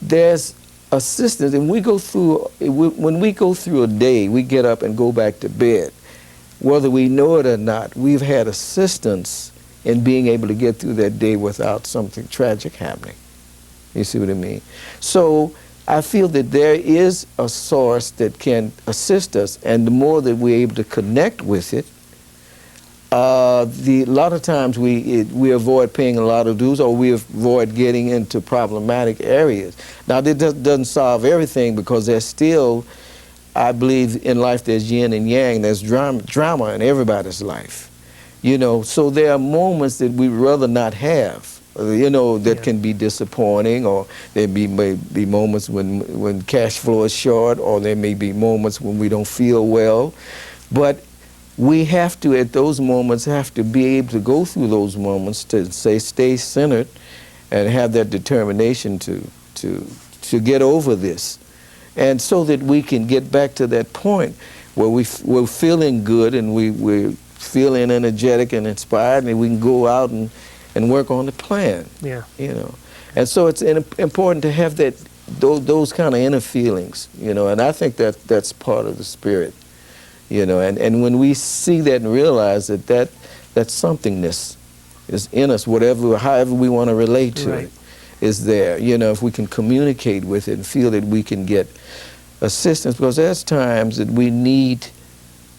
There's assistance, and when we go through a day, we get up and go back to bed. Whether we know it or not, we've had assistance in being able to get through that day without something tragic happening. You see what I mean? So I feel that there is a source that can assist us, and the more that we're able to connect with it, a lot of times we avoid paying a lot of dues, or we avoid getting into problematic areas. Now, that doesn't solve everything, because there's still, I believe in life there's yin and yang, there's drama in everybody's life. So there are moments that we'd rather not have, that can be disappointing, or there may be moments when cash flow is short, or there may be moments when we don't feel well. But we have to, at those moments, have to be able to go through those moments to stay centered and have that determination to get over this. And so that we can get back to that point where we're feeling good, and we're feeling energetic and inspired, and we can go out and work on the plan. Yeah. And so it's important to have those kind of inner feelings, and I think that's part of the spirit. And when we see that and realize that somethingness is in us, however we want to relate to it, is there. If we can communicate with it and feel that we can get assistance, because there's times that we need,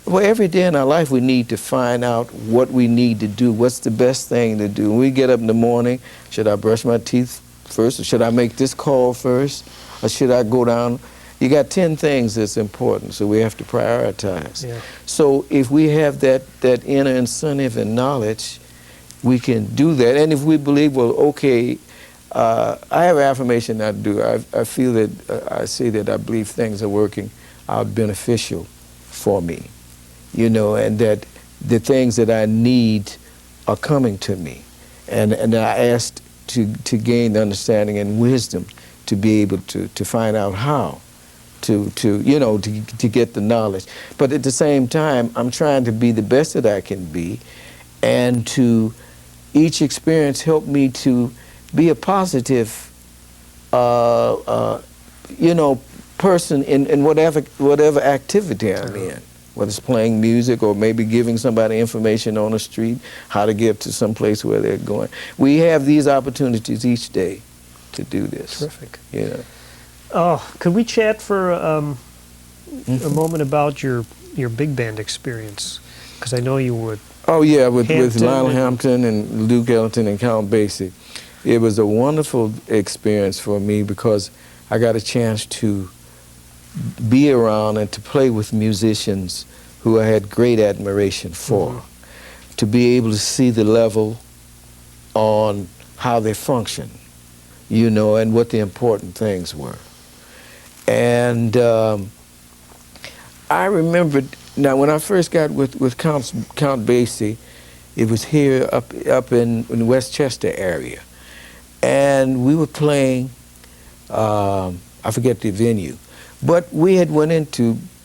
every day in our life we need to find out what we need to do, what's the best thing to do. When we get up in the morning, should I brush my teeth first, or should I make this call first, or should I go down? You got 10 things that's important, so we have to prioritize. Yeah. So if we have that inner incentive and knowledge, we can do that. And if we believe, well, okay, I have an affirmation I do. I feel that, I say that I believe things are working out beneficial for me, and that the things that I need are coming to me. And I asked to gain the understanding and wisdom to be able to find out how. To get the knowledge. But at the same time, I'm trying to be the best that I can be, and to each experience help me to be a positive, person in whatever activity I'm in, whether it's playing music or maybe giving somebody information on the street, how to get to some place where they're going. We have these opportunities each day to do this. Terrific. Oh, could we chat for a moment about your big band experience? Because I know you would. Oh yeah, with Lionel Hampton and Luke Ellington and Count Basie. It was a wonderful experience for me, because I got a chance to be around and to play with musicians who I had great admiration for. To be able to see the level on how they function, and what the important things were. And I remembered, now when I first got with Count Basie, it was here up in Westchester area. And we were playing, I forget the venue, but we had went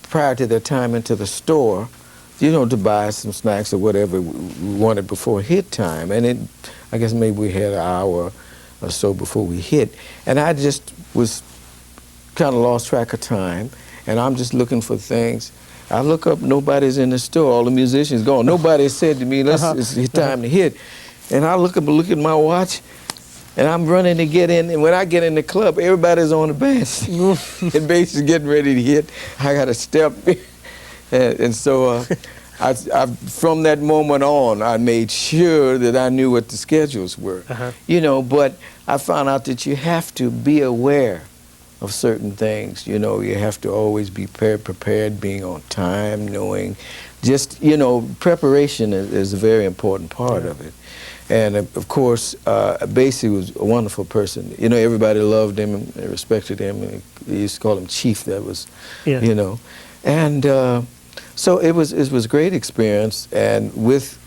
prior to that time, into the store, to buy some snacks or whatever we wanted before hit time. And I guess maybe we had an hour or so before we hit. And I just was kind of lost track of time, and I'm just looking for things. I look up, nobody's in the store, all the musicians gone. Nobody said to me, it's time to hit. And I look at my watch, and I'm running to get in, and when I get in the club, everybody's on the bass. And bass is getting ready to hit. I got to step, and so From that moment on, I made sure that I knew what the schedules were. You know, but I found out that you have to be aware of certain things. You know, you have to always be prepared, being on time, knowing, just, you know, preparation is a very important part of it. And of course, Basie was a wonderful person. You know, everybody loved him and respected him. And they used to call him Chief. That was, you know, and so it was a great experience. And with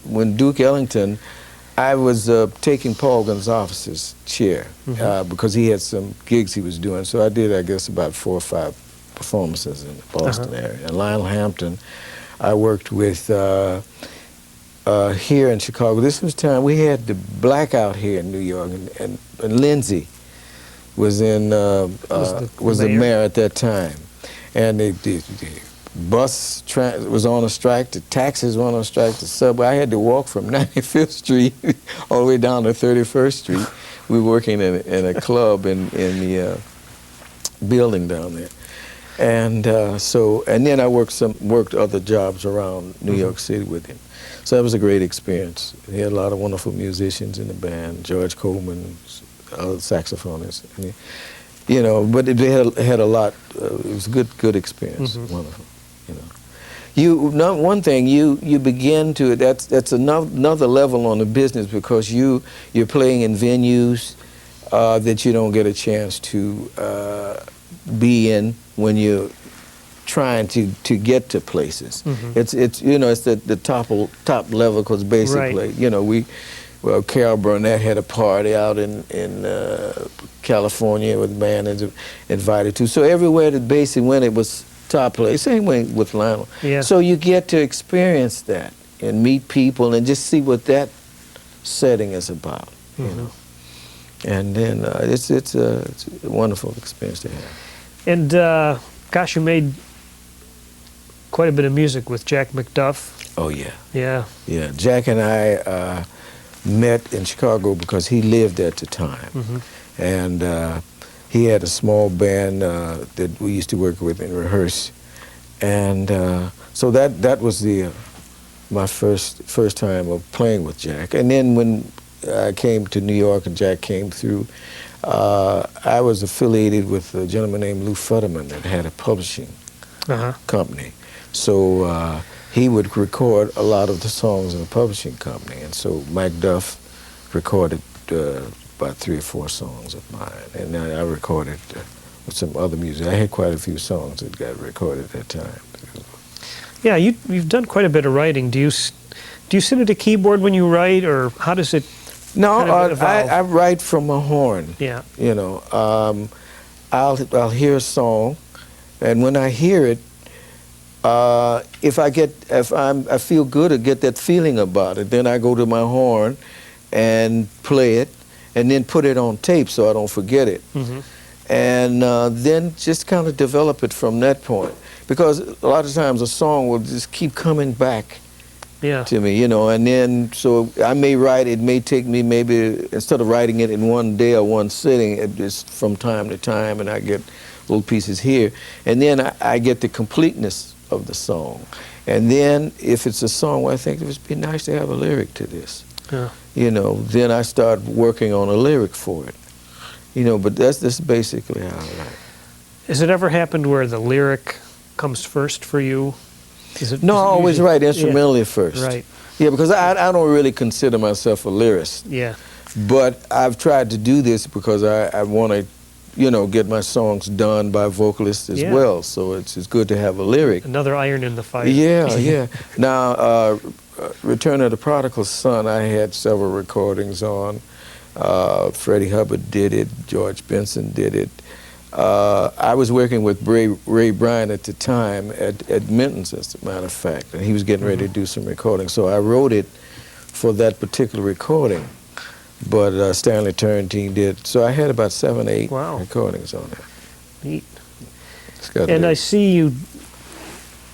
when Duke Ellington, I was taking Paul Gonsalves's chair because he had some gigs he was doing. So I did, I guess, about 4 or 5 performances in the Boston area. And Lionel Hampton, I worked with here in Chicago. This was time we had the blackout here in New York, and Lindsay was in was the mayor at that time, and the bus was on a strike, the taxis were on a strike, the subway. I had to walk from 95th Street all the way down to 31st Street. We were working in a club in the building down there. And and then I worked other jobs around New York City with him. So that was a great experience. He had a lot of wonderful musicians in the band, George Coleman, other saxophonists. I mean, you know, but they had a lot. It was a good experience, wonderful. You know, one thing you begin to that's another level on the business, because you're playing in venues that you don't get a chance to be in when you're trying to get to places. It's you know, it's the top level, because basically, you know, Carol Burnett had a party out in California with bands invited to. So everywhere that Basie went, it was top place. Same way with Lionel. So you get to experience that and meet people and just see what that setting is about. You know, and then it's a wonderful experience to have. And gosh, you made quite a bit of music with Jack McDuff. Oh yeah. Yeah. Yeah. Jack and I met in Chicago because he lived at the time, and he had a small band that we used to work with and rehearse, and so that was my first time of playing with Jack. And then when I came to New York and Jack came through, I was affiliated with a gentleman named Lou Futterman that had a publishing company. So he would record a lot of the songs in the publishing company, and so Mike Duff recorded about 3 or 4 songs of mine, and I recorded with some other music. I had quite a few songs that got recorded at that time. Yeah, you've done quite a bit of writing. Do you sit at a keyboard when you write, or how does it? No, I write from a horn. Yeah. You know, I'll hear a song, and when I hear it, if I feel good or get that feeling about it, then I go to my horn and play it, and then put it on tape so I don't forget it. And then just kind of develop it from that point. Because a lot of times a song will just keep coming back to me, you know, and then so I may write, it may take me maybe, instead of writing it in one day or one sitting, it just from time to time, and I get little pieces here, and then I get the completeness of the song. And then if it's a song where I think it would be nice to have a lyric to this, you know, then I start working on a lyric for it, you know, but that's basically how I write. Has it ever happened where the lyric comes first for you? No, I always write instrumentally first. Right. Yeah, because I don't really consider myself a lyricist. Yeah. But I've tried to do this because I want to, you know, get my songs done by vocalists as well. So it's good to have a lyric. Another iron in the fire. Yeah, yeah. Now, Return of the Prodigal Son, I had several recordings on. Freddie Hubbard did it. George Benson did it. I was working with Ray Bryan at the time at Minton's, as a matter of fact, and he was getting ready to do some recording. So I wrote it for that particular recording, but Stanley Turrentine did. So I had about 7 or 8 recordings on it. Neat. And I see you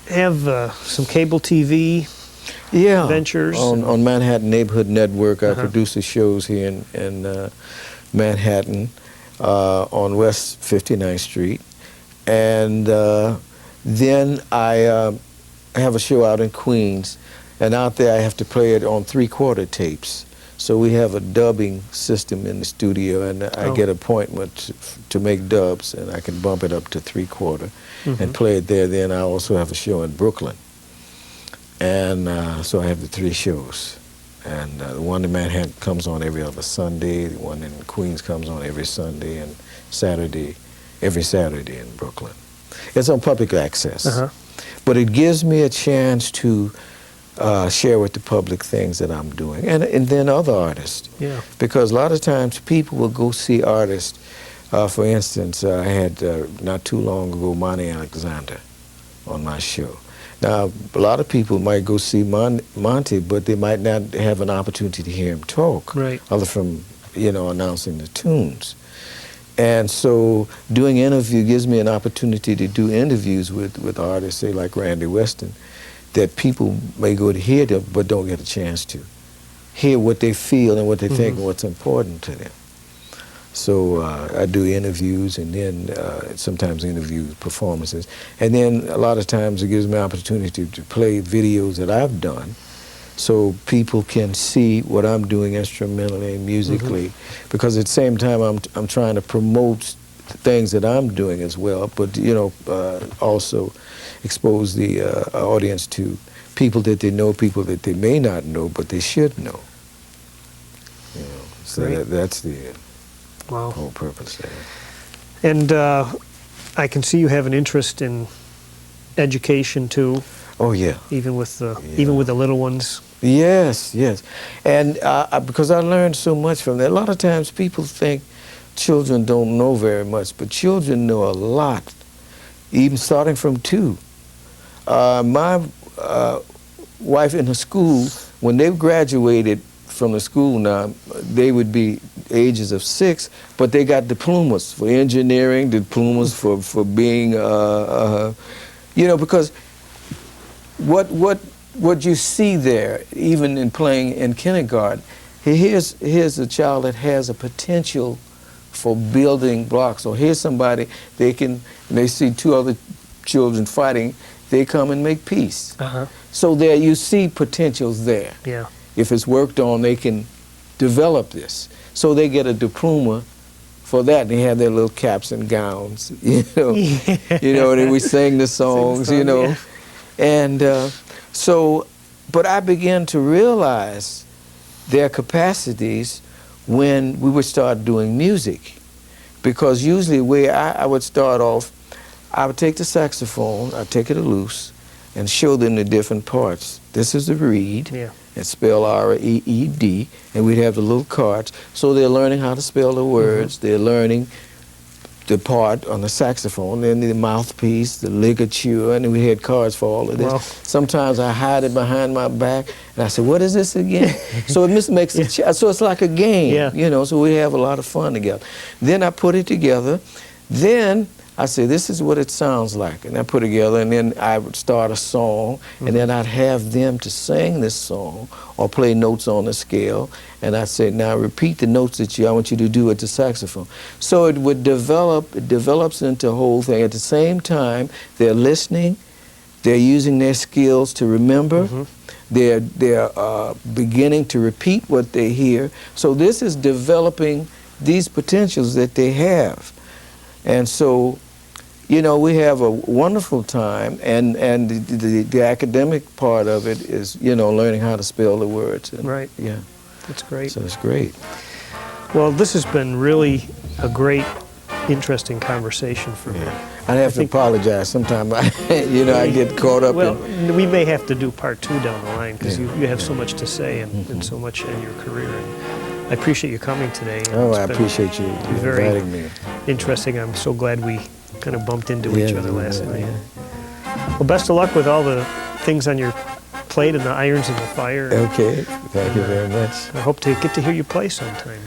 have some cable TV ventures. On Manhattan Neighborhood Network. I produce the shows here in Manhattan. On West 59th Street, and then I have a show out in Queens, and out there I have to play it on 3/4 tapes. So we have a dubbing system in the studio, and I get appointments to make dubs, and I can bump it up to 3/4 and play it there. Then I also have a show in Brooklyn, and so I have the 3 shows. And the one in Manhattan comes on every other Sunday. The one in Queens comes on every Sunday, and every Saturday in Brooklyn. It's on public access, but it gives me a chance to share with the public things that I'm doing, and then other artists. Yeah. Because a lot of times people will go see artists. For instance, I had not too long ago Monty Alexander on my show. Now, a lot of people might go see Monty, but they might not have an opportunity to hear him talk, Right. other from, announcing the tunes. And so doing interview gives me an opportunity to do interviews with artists, say like Randy Weston, that people may go to hear them, but don't get a chance to hear what they feel and what they think and what's important to them. So I do interviews, and then sometimes interview performances. And then a lot of times it gives me an opportunity to play videos that I've done so people can see what I'm doing instrumentally and musically. Because at the same time I'm trying to promote things that I'm doing as well, but also expose the audience to people that they know, people that they may not know, but they should know. So that's the whole purpose there. And I can see you have an interest in education too. Oh yeah. Even with the little ones. Yes, yes. And because I learned so much from that. A lot of times people think children don't know very much, but children know a lot, even starting from 2. My wife in the school, when they graduated from the school now, they would be ages of 6, but they got diplomas for engineering, diplomas for being, because what you see there, even in playing in kindergarten, here's a child that has a potential for building blocks. Or here's somebody, they see 2 other children fighting, they come and make peace. So there you see potentials there. Yeah. If it's worked on, they can develop this. So they get a diploma for that, and they have their little caps and gowns, and we sing the songs, Yeah. And but I began to realize their capacities when we would start doing music. Because usually where I would start off, I would take the saxophone, I'd take it loose, and show them the different parts. This is the reed, and spell R-E-E-D, and we'd have the little cards. So they're learning how to spell the words, they're learning the part on the saxophone, then the mouthpiece, the ligature, and we had cards for all of this. Wow. Sometimes I hide it behind my back, and I say, what is this again? So it makes it, so it's like a game, so we have a lot of fun together. Then I put it together, then I say, this is what it sounds like, and I put it together, and then I would start a song, and then I'd have them to sing this song or play notes on the scale, and I'd say, now repeat the notes that I want you to do at the saxophone. So it would it develops into a whole thing. At the same time, they're listening, they're using their skills to remember, they're beginning to repeat what they hear. So this is developing these potentials that they have. And so, we have a wonderful time, and the academic part of it is, learning how to spell the words. And, right. Yeah. That's great. So it's great. Well, this has been really a great, interesting conversation for me. I have to apologize. Sometimes I get caught up in... we may have to do part 2 down the line, because you have so much to say and so much in your career. And I appreciate you coming today. I appreciate you inviting me. Interesting. I'm so glad we kind of bumped into each other last night. Well, best of luck with all the things on your plate and the irons in the fire. Okay. Thank you very much. I hope to get to hear you play sometime.